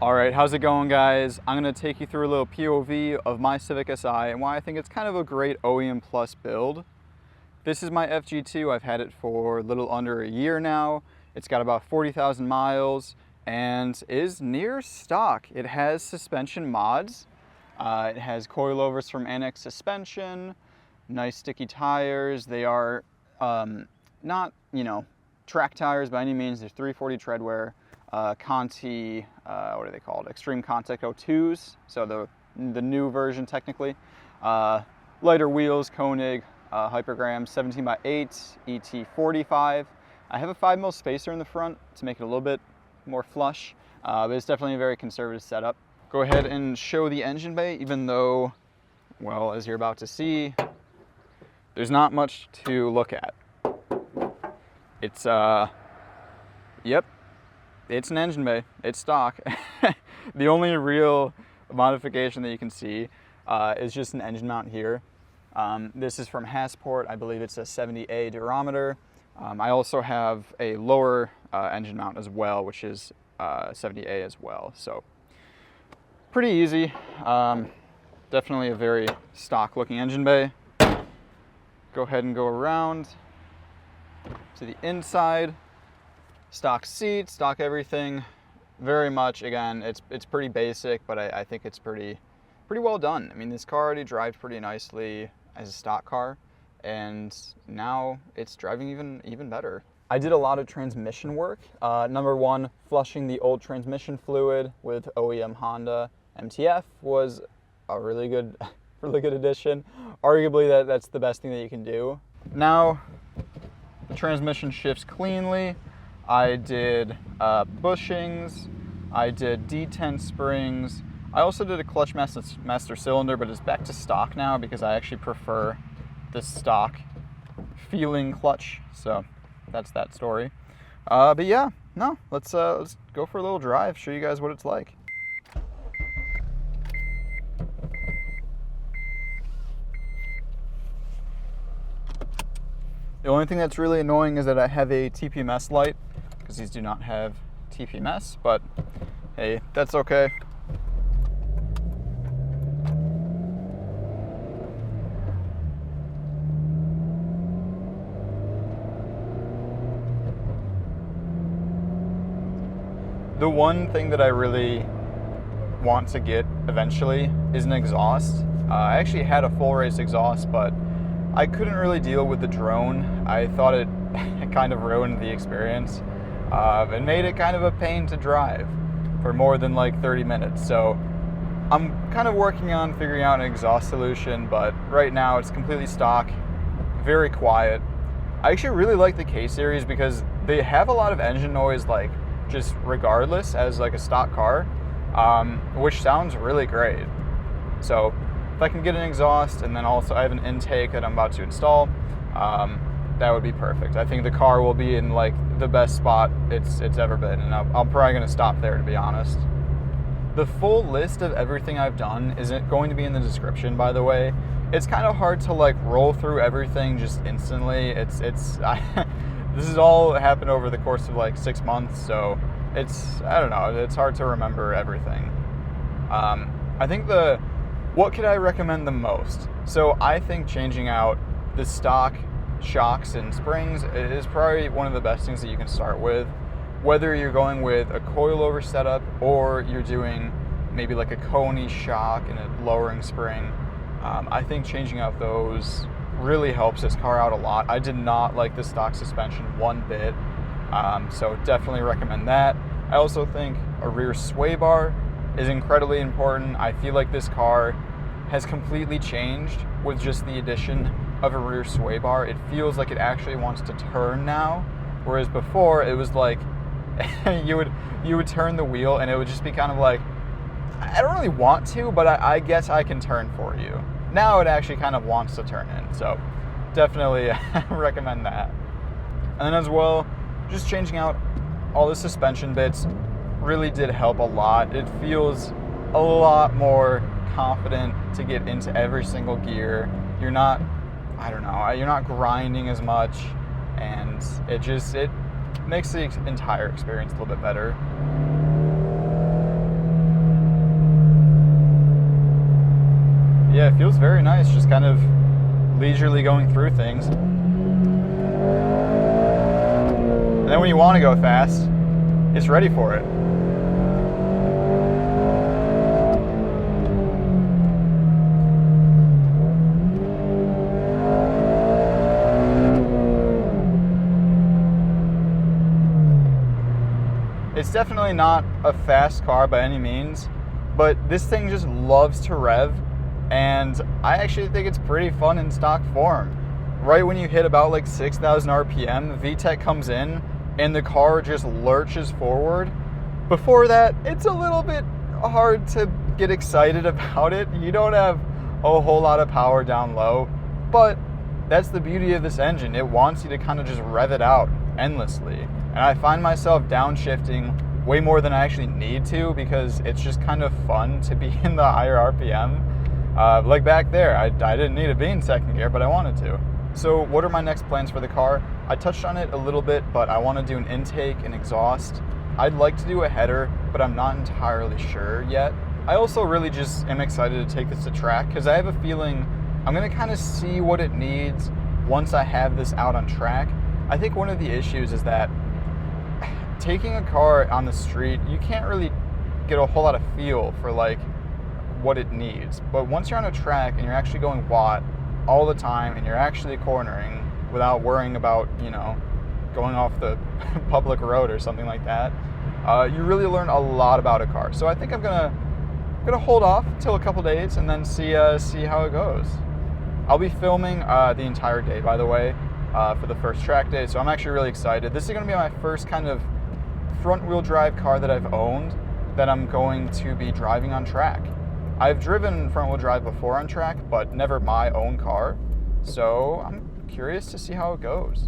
Alright, how's it going, guys? I'm going to take you through a little POV of my Civic SI and why I think it's kind of a great OEM Plus build. This is my FG2. I've had it for a little under a year now. It's got about 40,000 miles and is near stock. It has suspension mods. It has coilovers from Annex Suspension, nice sticky tires. They are not, track tires by any means. They're 340 treadwear. Conti, what are they called? ExtremeContact 02s, so the new version technically. Lighter wheels, Konig, Hypergram 17x8, ET45. I have a 5mm spacer in the front to make it a little bit more flush, but it's definitely a very conservative setup. Go ahead and show the engine bay, even though, well, as you're about to see, there's not much to look at. It's, yep. It's an engine bay, it's stock. The only real modification that you can see is just an engine mount here. This is from Hasport. I believe it's a 70A durometer. I also have a lower engine mount as well, which is 70A as well. So pretty easy. Definitely a very stock looking engine bay. Go ahead and go around to the inside. Stock seats, stock everything, very much, again, it's pretty basic, but I think it's pretty well done. I mean, this car already drives pretty nicely as a stock car, and now it's driving even better. I did a lot of transmission work. Number one, flushing the old transmission fluid with OEM Honda MTF was a really good addition. Arguably, that's the best thing that you can do. Now, the transmission shifts cleanly. I did bushings, I did detent springs. I also did a clutch master cylinder, but it's back to stock now because I actually prefer the stock feeling clutch. So that's that story. But yeah, no, let's go for a little drive, show you guys what it's like. The only thing that's really annoying is that I have a TPMS light, because these do not have TPMS, but hey, that's okay. The one thing that I really want to get eventually is an exhaust. I actually had a full race exhaust, but I couldn't really deal with the drone. I thought it kind of ruined the experience. It made it kind of a pain to drive for more than like 30 minutes. So I'm kind of working on figuring out an exhaust solution, but right now it's completely stock, very quiet. I actually really like the K series because they have a lot of engine noise, like just regardless as like a stock car, which sounds really great. So if I can get an exhaust, and then also I have an intake that I'm about to install, that would be perfect. I think the car will be in like the best spot it's ever been, and I'm probably gonna stop there, to be honest. The full list of everything I've done isn't going to be in the description, by the way. It's kind of hard to like roll through everything just instantly. This has all happened over the course of like 6 months, so I don't know, it's hard to remember everything. I think what could I recommend the most? So I think changing out the stock shocks and springs is probably one of the best things that you can start with. Whether you're going with a coilover setup or you're doing maybe like a Konig shock and a lowering spring, I think changing out those really helps this car out a lot. I did not like the stock suspension one bit, so definitely recommend that. I also think a rear sway bar is incredibly important. I feel like this car has completely changed with just the addition of a rear sway bar. It feels like it actually wants to turn now, whereas before it was like you would turn the wheel and it would just be kind of like, I don't really want to, but I guess I can turn for you. Now it actually kind of wants to turn in, so definitely recommend that. And then as well, just changing out all the suspension bits really did help a lot. It feels a lot more confident to get into every single gear. You're not, you're not grinding as much, and it makes the entire experience a little bit better. Yeah, it feels very nice, just kind of leisurely going through things. And then when you want to go fast, it's ready for it. It's definitely not a fast car by any means, but this thing just loves to rev, and I actually think it's pretty fun in stock form. Right when you hit about like 6,000 RPM, VTEC comes in and the car just lurches forward. Before that, it's a little bit hard to get excited about it. You don't have a whole lot of power down low, but that's the beauty of this engine. It wants you to kind of just rev it out endlessly. And I find myself downshifting way more than I actually need to, because it's just kind of fun to be in the higher RPM. Like back there, I didn't need to be in second gear, but I wanted to. So what are my next plans for the car? I touched on it a little bit, but I want to do an intake and exhaust. I'd like to do a header, but I'm not entirely sure yet. I also really just am excited to take this to track, because I have a feeling I'm going to kind of see what it needs once I have this out on track. I think one of the issues is that taking a car on the street, you can't really get a whole lot of feel for like what it needs. But once you're on a track and you're actually going watt all the time and you're actually cornering without worrying about, you know, going off the public road or something like that, you really learn a lot about a car. So I think I'm gonna hold off until a couple days and then see how it goes. I'll be filming the entire day, by the way, for the first track day, so I'm actually really excited. This is gonna be my first kind of front-wheel drive car that I've owned that I'm going to be driving on track. I've driven front-wheel drive before on track, but never my own car, so I'm curious to see how it goes.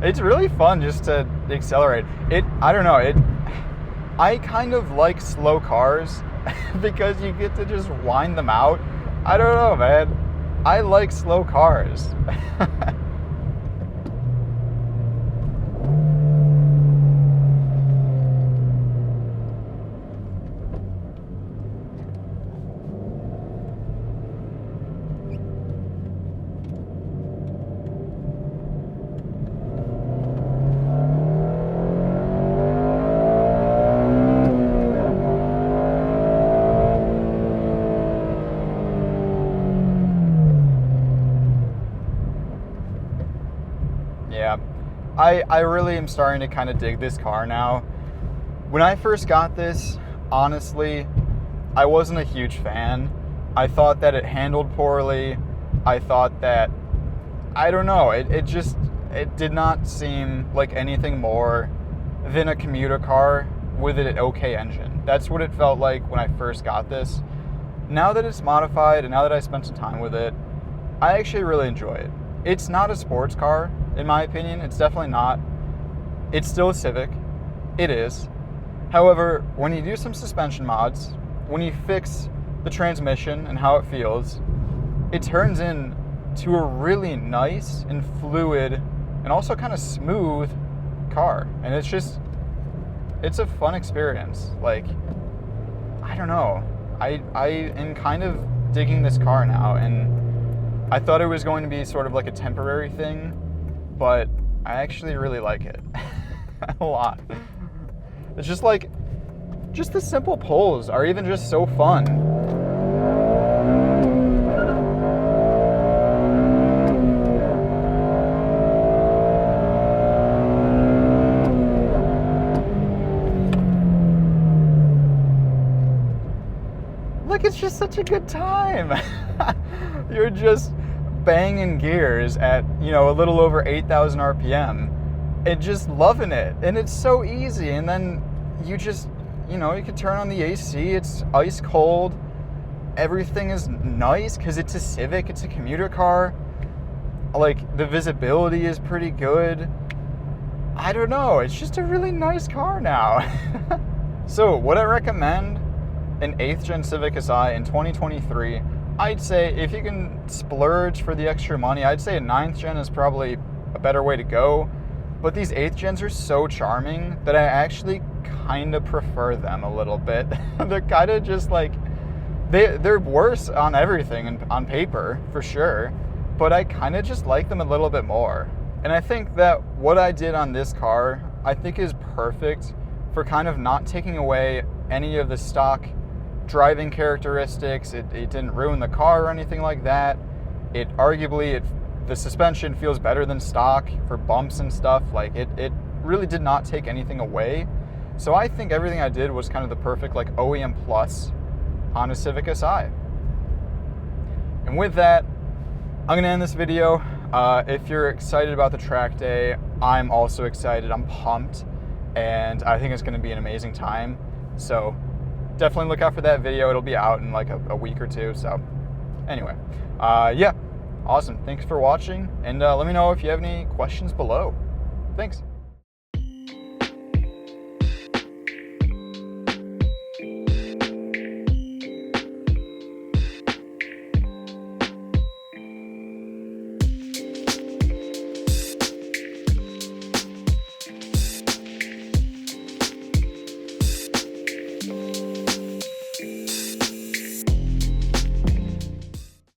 It's really fun just to accelerate. I don't know, I kind of like slow cars because you get to just wind them out. I don't know, man. I like slow cars. Yeah, I really am starting to kind of dig this car now. When I first got this, honestly, I wasn't a huge fan. I thought that it handled poorly. I thought that, I don't know, it did not seem like anything more than a commuter car with an okay engine. That's what it felt like when I first got this. Now that it's modified and now that I spent some time with it, I actually really enjoy it. It's not a sports car, in my opinion. It's definitely not. It's still a Civic. It is. However, when you do some suspension mods, when you fix the transmission and how it feels, it turns into a really nice and fluid and also kind of smooth car. And it's a fun experience. Like, I don't know. I am kind of digging this car now, and I thought it was going to be sort of like a temporary thing, but I actually really like it a lot. It's just like, just the simple pulls are even just so fun. Like, it's just such a good time. You're just banging gears at, you know, a little over 8,000 RPM and just loving it. And it's so easy. And then you just, you know, you can turn on the AC, it's ice cold. Everything is nice because it's a Civic, it's a commuter car. Like, the visibility is pretty good. I don't know, it's just a really nice car now. So, would I recommend an 8th gen Civic SI in 2023? I'd say if you can splurge for the extra money, I'd say a 9th gen is probably a better way to go. But these 8th gens are so charming that I actually kind of prefer them a little bit. They're kind of just like, they're worse on everything and on paper, for sure. But I kind of just like them a little bit more. And I think that what I did on this car, I think is perfect for kind of not taking away any of the stock driving characteristics. It didn't ruin the car or anything like that. The suspension feels better than stock for bumps and stuff. Like, it really did not take anything away. So I think everything I did was kind of the perfect, like, OEM plus Honda Civic SI. And with that, I'm gonna end this video. If you're excited about the track day, I'm also excited. I'm pumped, and I think it's gonna be an amazing time. So definitely look out for that video. It'll be out in like a week or two. So anyway, yeah, awesome. Thanks for watching, and let me know if you have any questions below. Thanks.